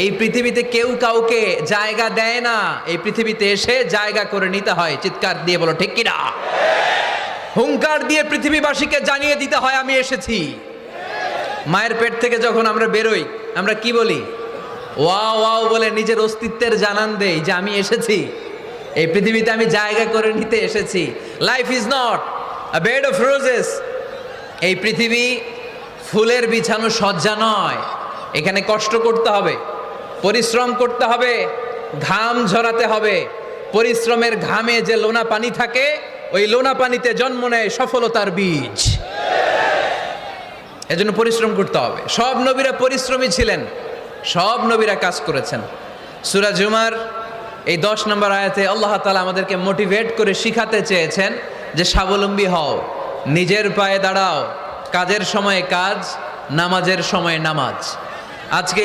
এই পৃথিবীতে কেউ কাউকে জায়গা দেয় না, এই পৃথিবীতে এসে জায়গা করে নিতে হয়। চিৎকার দিয়ে বলো ঠিক কিনা? হুঙ্কার দিয়ে পৃথিবীবাসীকে জানিয়ে দিতে হয় আমি এসেছি। মায়ের পেট থেকে যখন আমরা বেরোই আমরা কি বলি? ওয়াও ওয়াও বলে নিজের অস্তিত্বের জানান দেই যে আমি এসেছি, এই পৃথিবীতে আমি জায়গা করে নিতে এসেছি। Life is not a bed of roses. এই পৃথিবী ফুলের বিছানো সজ্জা নয়। এখানে কষ্ট করতে হবে, পরিশ্রম করতে হবে, ঘাম ঝরাতে হবে। পরিশ্রমের ঘামে যে লোনা পানি থাকে, ওই লোনা পানিতে জন্ম নেয় সফলতার বীজ। এজন্য পরিশ্রম করতে হবে। সব নবীরা পরিশ্রমী ছিলেন, সব নবীরা কাজ করেছেন। সূরা জুমার এই 10 নম্বর আয়াতে আল্লাহ তাআলা আমাদেরকে মোটিভেট করে শিখাতে চেয়েছেন যে স্বাবলম্বী হও, নিজের পায়ে দাঁড়াও, কাজের সময়ে কাজ, নামাজের সময়ে নামাজ। আজকে